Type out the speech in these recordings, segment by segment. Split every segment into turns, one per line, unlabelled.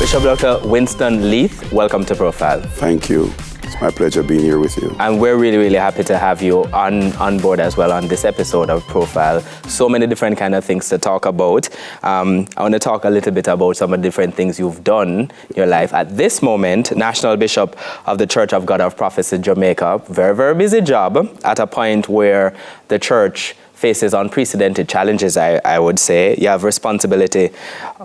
Bishop Dr. Winston Leith, welcome to Profile.
Thank you. It's my pleasure being here with you.
And we're really happy to have you on board as well on this episode of Profile. So many different kind of things to talk about. I want to talk a little bit about some of the different things you've done in your life. At this moment, National Bishop of the Church of God of Prophets in Jamaica, very busy job at a point where the church faces unprecedented challenges, I would say. You have responsibility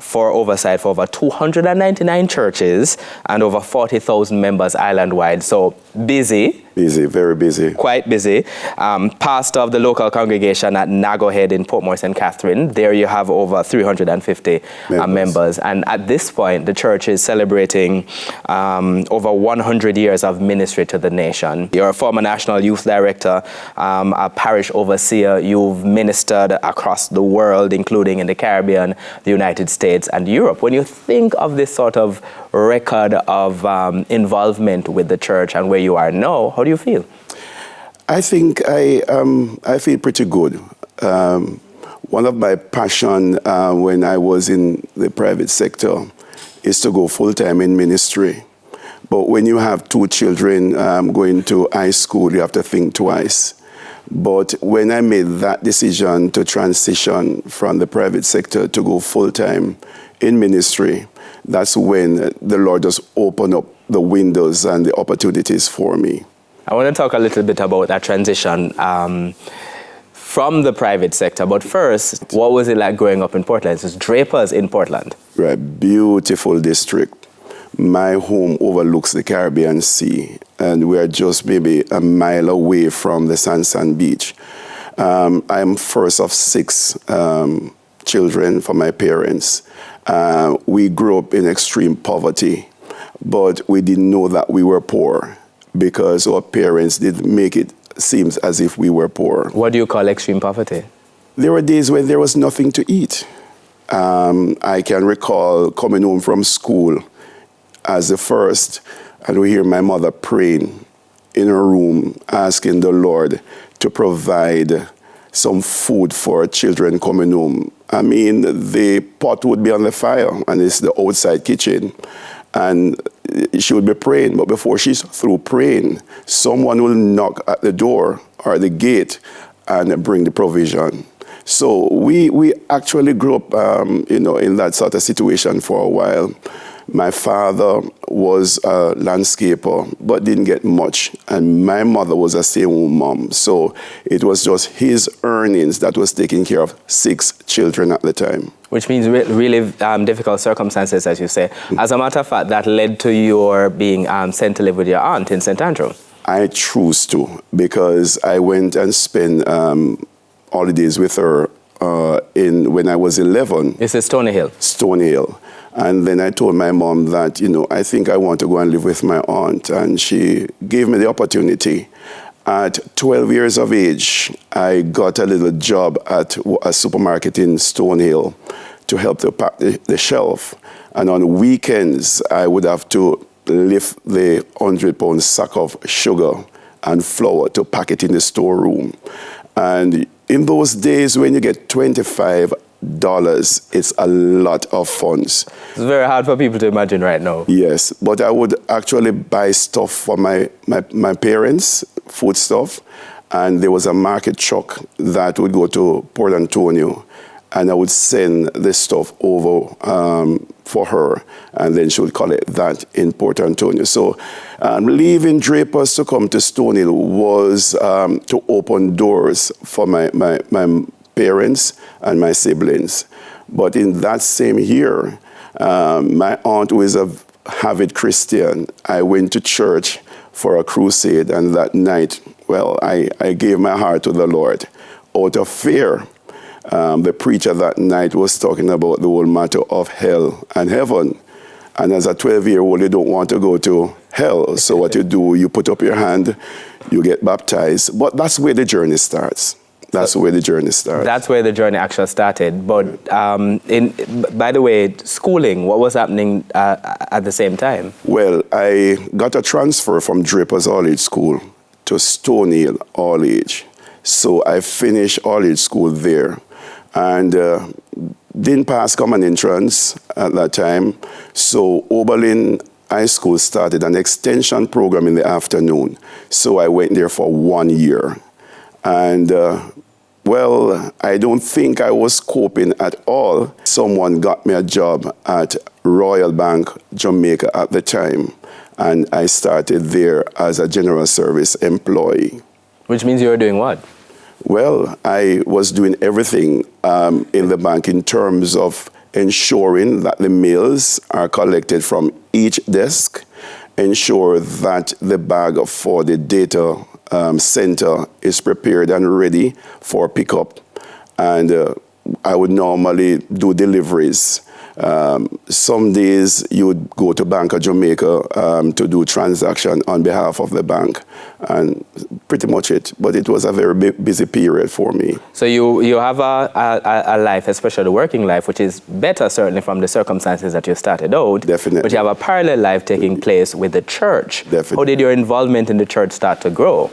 for oversight for over 299 churches and over 40,000 members island-wide. So busy.
Busy, very busy.
Quite busy. Pastor of the local congregation at Nago Head in Portmore St. Catherine. There you have over 350 members. And at this point, the church is celebrating over 100 years of ministry to the nation. You're a former national youth director, a parish overseer. You've ministered across the world, including in the Caribbean, the United States, and Europe. When you think of this sort of record of involvement with the church and where you are now, how do you feel?
I think I feel pretty good. One of my passion when I was in the private sector is to go full-time in ministry. But when you have two children going to high school, you have to think twice. But when I made that decision to transition from the private sector to go full-time in ministry, that's when the Lord just opened up the windows and the opportunities for me.
I want to talk a little bit about that transition from the private sector. But first, what was it like growing up in Portland? It's Drapers in Portland.
Right, beautiful district. My home overlooks the Caribbean Sea, and we are just maybe a mile away from the Sansan Beach. I'm first of 6 children for my parents. We grew up in extreme poverty, but we didn't know that we were poor because our parents didn't make it seem as if we were poor.
What do you call extreme poverty?
There were days when there was nothing to eat. I can recall coming home from school as the first, and we hear my mother praying in her room, asking the Lord to provide some food for children coming home. I mean, the pot would be on the fire, and it's the outside kitchen. And she would be praying, but before she's through praying, someone will knock at the door or the gate and bring the provision. So we actually grew up, in that sort of situation for a while. My father was a landscaper, but didn't get much. And my mother was a stay-at-home mom. So it was just his earnings that was taking care of 6 children at the time. Which
means really difficult circumstances, as you say. As a matter of fact, that led to your being sent to live with your aunt in St. Andrew.
I chose to, because I went and spent holidays with her when I was 11.
This is Stony Hill?
Stony Hill. And then I told my mom that, I think I want to go and live with my aunt. And she gave me the opportunity. At 12 years of age, I got a little job at a supermarket in Stony Hill to help to pack the shelf. And on weekends, I would have to lift the 100-pound sack of sugar and flour to pack it in the storeroom. And in those days, when you get $25, it's a lot of funds.
It's very hard for people to imagine right now.
Yes, but I would actually buy stuff for my parents, food stuff, and there was a market truck that would go to Port Antonio, and I would send this stuff over for her, and then she would collect that in Port Antonio. So leaving Drapers to come to Stony Hill was to open doors for my parents and my siblings. But in that same year, my aunt, who is a avid Christian, I went to church for a crusade, and that night, I gave my heart to the Lord out of fear. The preacher that night was talking about the whole matter of hell and heaven. And as a 12-year-old, you don't want to go to hell. So what you do, you put up your hand, you get baptized. But that's where the journey starts. That's where the journey started.
That's where the journey actually started. But by the way, schooling, what was happening at the same time?
Well, I got a transfer from Drapers All Age School to Stony Hill All Age. So I finished all age school there. And didn't pass common entrance at that time, so Oberlin High School started an extension program in the afternoon. So I went there for 1 year. And well, I don't think I was coping at all. Someone got me a job at Royal Bank, Jamaica at the time. And I started there as a general service employee.
Which means you were doing what?
Well, I was doing everything in the bank in terms of ensuring that the mails are collected from each desk, ensure that the bag for the data center is prepared and ready for pickup. And I would normally do deliveries. Some days you would go to Bank of Jamaica to do transaction on behalf of the bank, and pretty much it. But it was a very busy period for me. So
you have a life, especially the working life, which is better certainly from the circumstances that you started out.
Definitely.
But you have a parallel life taking place with the church.
Definitely.
How did your involvement in the church start to grow?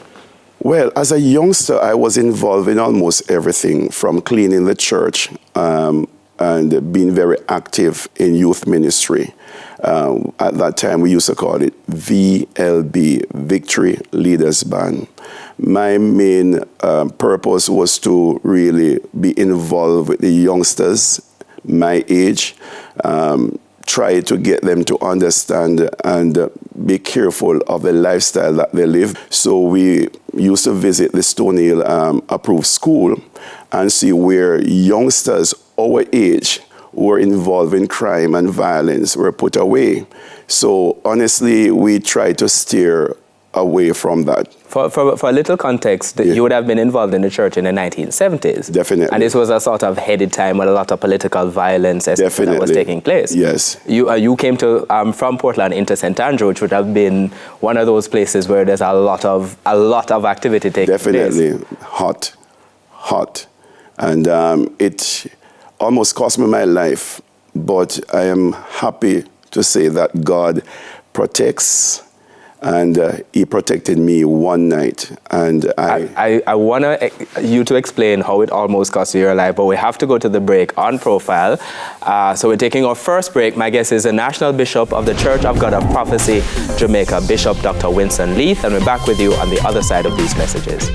Well, as a youngster, I was involved in almost everything from cleaning the church and being very active in youth ministry. At that time, we used to call it VLB, Victory Leaders Band. My main purpose was to really be involved with the youngsters my age, try to get them to understand and be careful of the lifestyle that they live. So we used to visit the Stone Hill approved school and see where youngsters our age who were involved in crime and violence were put away. So honestly, we try to steer away from that.
For a little context, you would have been involved in the church in the 1970s.
Definitely.
And this was a sort of heady time when a lot of political violence that was taking place.
Yes.
You came to from Portland into St. Andrew, which would have been one of those places where there's a lot of activity taking place.
Definitely hot. And it almost cost me my life, but I am happy to say that God protects, and he protected me one night. And
I want you to explain how it almost cost you your life, but we have to go to the break on Profile. So we're taking our first break. My guest is the National Bishop of the Church of God of Prophecy, Jamaica, Bishop Dr. Winston Leith, and we're back with you on the other side of these messages.